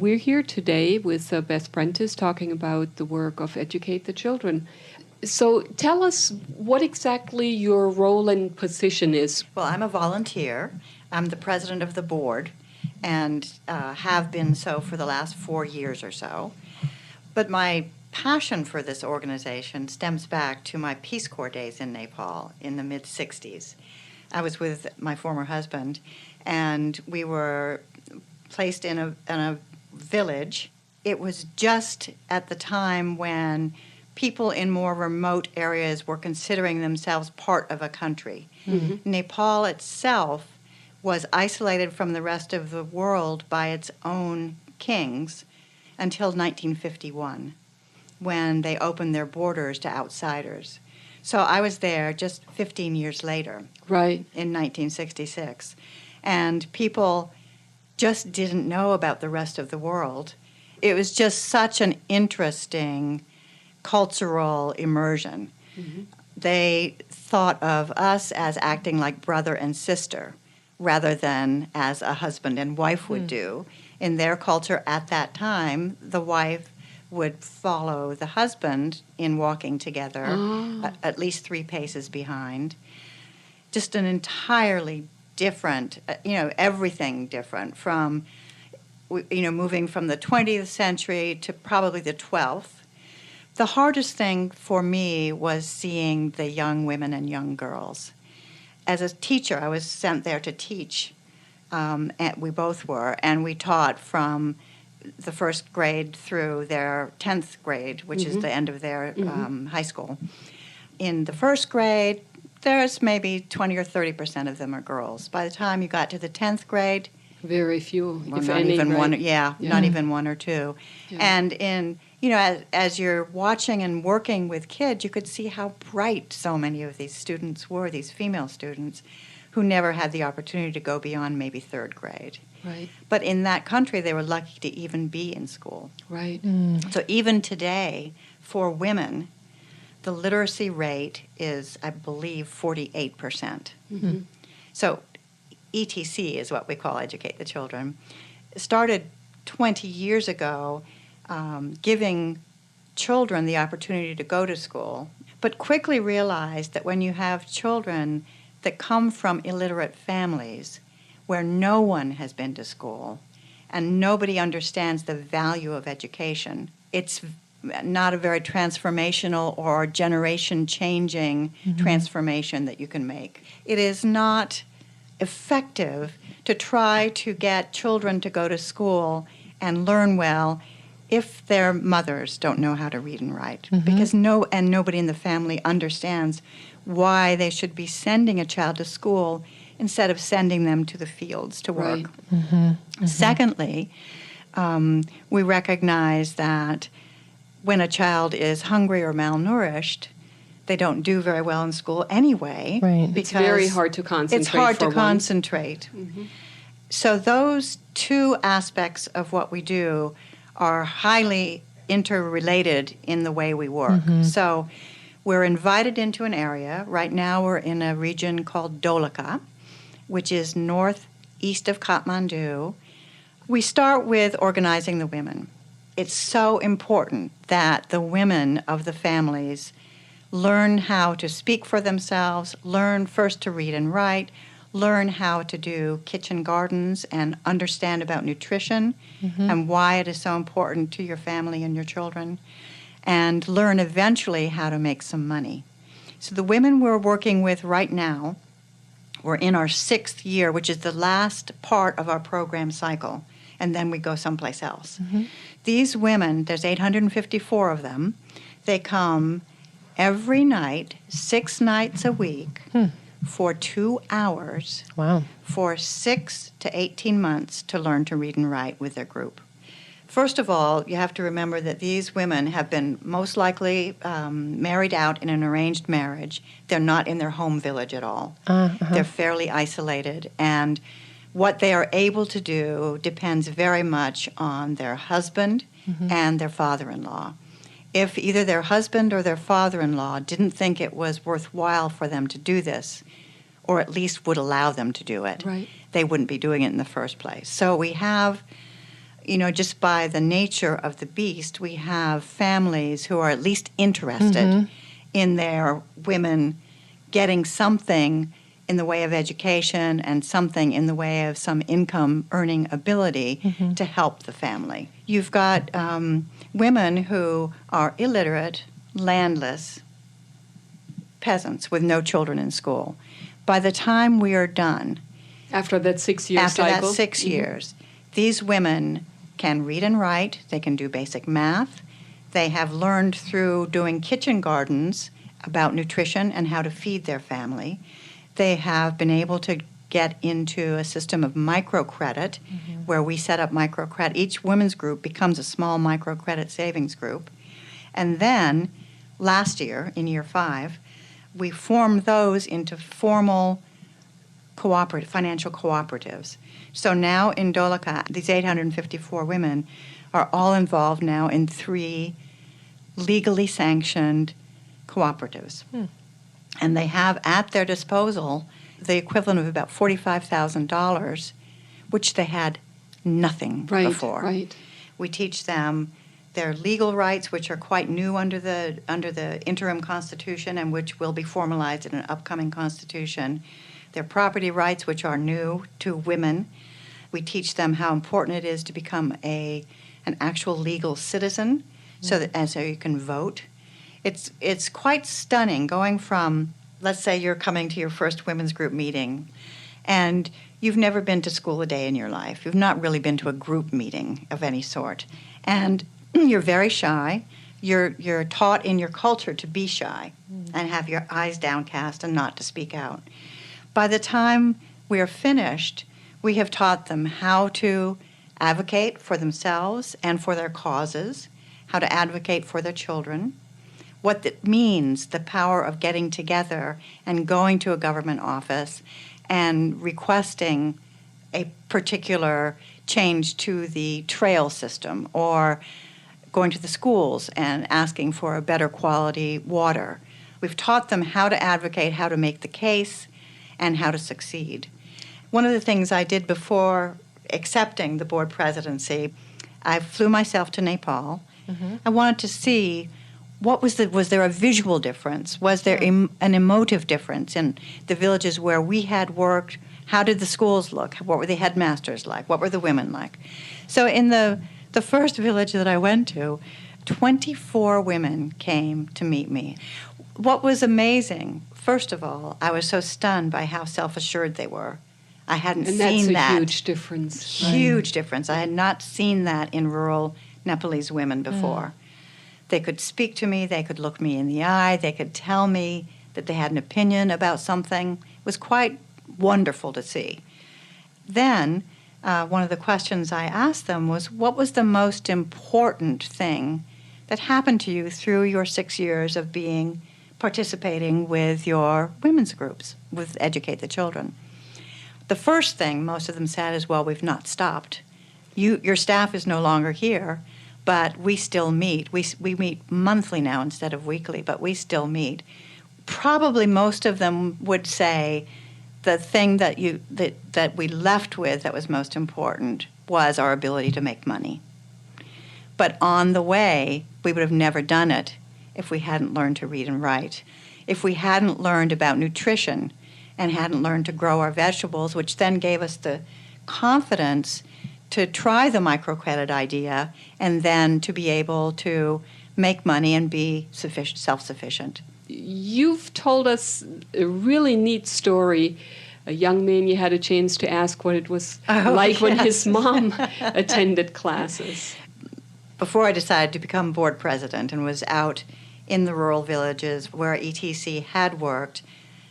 We're here today with Beth Prentice talking about the work of Educate the Children. So tell us what exactly your role and position is. Well, I'm a volunteer. I'm the president of the board and have been so for the last 4 years or so. But my passion for this organization stems back to my Peace Corps days in Nepal in the mid-'60s. I was with my former husband, and we were placed in a village. It was just at the time when people in more remote areas were considering themselves part of a country. Mm-hmm. Nepal itself was isolated from the rest of the world by its own kings until 1951, when they opened their borders to outsiders. So I was there just 15 years later, right, in 1966, and people just didn't know about the rest of the world. It was just such an interesting cultural immersion. Mm-hmm. They thought of us as acting like brother and sister rather than as a husband and wife would do. In their culture at that time, the wife would follow the husband in walking together, at least 3 paces behind. Just an entirely different, everything different from, moving from the 20th century to probably the 12th. The hardest thing for me was seeing the young women and young girls. As a teacher, I was sent there to teach, and we both were, and we taught from the first grade through their 10th grade, which is the end of their high school. In the first grade, there's maybe 20 or 30% of them are girls. By the time you got to the 10th grade, very few, if not any, even right? one. Not even 1 or 2. Yeah. And as you're watching and working with kids, you could see how bright so many of these students were, these female students, who never had the opportunity to go beyond maybe 3rd grade. Right. But in that country, they were lucky to even be in school. Right. So even today, for women, the literacy rate is, I believe, 48%. Mm-hmm. So ETC is what we call Educate the Children. It started 20 years ago, giving children the opportunity to go to school, but quickly realized that when you have children that come from illiterate families where no one has been to school and nobody understands the value of education, it's not a very transformational or generation-changing transformation that you can make. It is not effective to try to get children to go to school and learn well if their mothers don't know how to read and write, because nobody in the family understands why they should be sending a child to school instead of sending them to the fields to work. Right. Secondly, we recognize that when a child is hungry or malnourished, they don't do very well in school anyway. Right. It's very hard to concentrate. It's hard to concentrate. Mm-hmm. So those 2 aspects of what we do are highly interrelated in the way we work. So we're invited into an area. Right now we're in a region called Dolakha, which is northeast of Kathmandu. We start with organizing the women. It's so important that the women of the families learn how to speak for themselves, learn first to read and write, learn how to do kitchen gardens and understand about nutrition and why it is so important to your family and your children, and learn eventually how to make some money. So the women we're working with right now, we're in our 6th year, which is the last part of our program cycle, and then we go someplace else. These women, there's 854 of them, they come every night, 6 nights a week, for 2 hours for 6 to 18 months to learn to read and write with their group. First of all, you have to remember that these women have been most likely married out in an arranged marriage. They're not in their home village at all. They're fairly isolated, and what they are able to do depends very much on their husband and their father-in-law. If either their husband or their father-in-law didn't think it was worthwhile for them to do this, or at least would allow them to do it, they wouldn't be doing it in the first place. So we have just by the nature of the beast, we have families who are at least interested in their women getting something in the way of education and something in the way of some income earning ability to help the family. You've got women who are illiterate, landless, peasants with no children in school. By the time we are done, after that 6-year cycle, after that 6 years, these women can read and write, they can do basic math, they have learned through doing kitchen gardens about nutrition and how to feed their family. They have been able to get into a system of microcredit where we set up microcredit. Each women's group becomes a small microcredit savings group. And then last year, in year 5, we formed those into formal financial cooperatives. So now in Dholaka, these 854 women are all involved now in 3 legally sanctioned cooperatives. And they have at their disposal the equivalent of about $45,000, which they had nothing before. Right. We teach them their legal rights, which are quite new under the interim constitution and which will be formalized in an upcoming constitution. Their property rights, which are new to women. We teach them how important it is to become an actual legal citizen, so you can vote. It's quite stunning going from, let's say you're coming to your first women's group meeting, and you've never been to school a day in your life. You've not really been to a group meeting of any sort, and you're very shy. You're taught in your culture to be shy and have your eyes downcast and not to speak out. By the time we are finished, we have taught them how to advocate for themselves and for their causes, how to advocate for their children, what it means, the power of getting together and going to a government office and requesting a particular change to the trail system, or going to the schools and asking for a better quality water. We've taught them how to advocate, how to make the case, and how to succeed. One of the things I did before accepting the board presidency, I flew myself to Nepal. I wanted to see was there a visual difference? Was there an emotive difference in the villages where we had worked? How did the schools look? What were the headmasters like? What were the women like? So in the first village that I went to, 24 women came to meet me. What was amazing, first of all, I was so stunned by how self-assured they were. I hadn't seen that. And that's a huge difference. Huge difference. I had not seen that in rural Nepalese women before. They could speak to me, they could look me in the eye, they could tell me that they had an opinion about something. It was quite wonderful to see. Then, one of the questions I asked them was, what was the most important thing that happened to you through your 6 years of participating with your women's groups, with Educate the Children? The first thing most of them said is, well, we've not stopped. Your staff is no longer here, but we still meet. We meet monthly now instead of weekly, but we still meet. Probably most of them would say the thing that we left with that was most important was our ability to make money. But on the way, we would have never done it if we hadn't learned to read and write, if we hadn't learned about nutrition and hadn't learned to grow our vegetables, which then gave us the confidence to try the microcredit idea and then to be able to make money and be self-sufficient. You've told us a really neat story. A young man, you had a chance to ask what it was when his mom attended classes. Before I decided to become board president and was out in the rural villages where ETC had worked,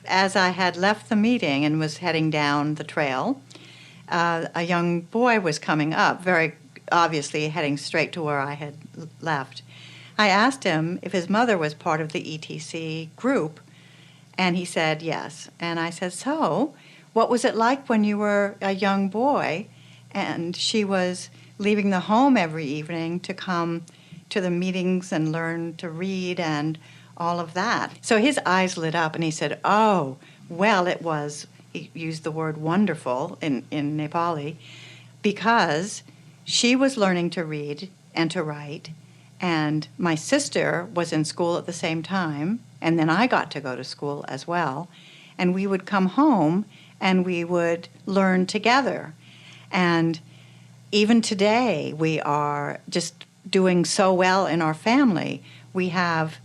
as I had left the meeting and was heading down the trail, a young boy was coming up, very obviously heading straight to where I had left. I asked him if his mother was part of the ETC group, and he said yes. And I said, so what was it like when you were a young boy and she was leaving the home every evening to come to the meetings and learn to read and all of that? So his eyes lit up and he said, oh, well, it was, he used the word wonderful in Nepali, because she was learning to read and to write, and my sister was in school at the same time, and then I got to go to school as well. And we would come home and we would learn together. And even today, we are just doing so well in our family. We have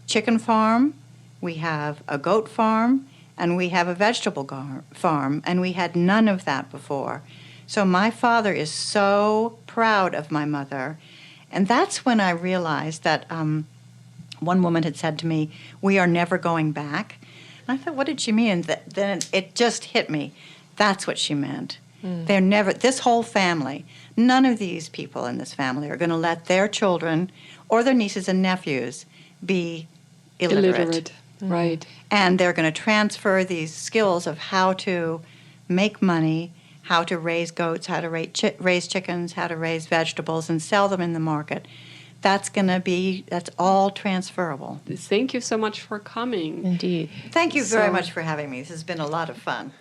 chicken farm, we have a goat farm, and we have a vegetable farm, and we had none of that before. So my father is so proud of my mother. And that's when I realized that one woman had said to me, "We are never going back." And I thought, what did she mean? Then it just hit me. That's what she meant. They're never, this whole family, none of these people in this family are going to let their children or their nieces and nephews be illiterate. Right. And they're going to transfer these skills of how to make money, how to raise goats, how to raise chickens, how to raise vegetables and sell them in the market. That's all transferable. Thank you so much for coming. Indeed. Thank you very much for having me. This has been a lot of fun.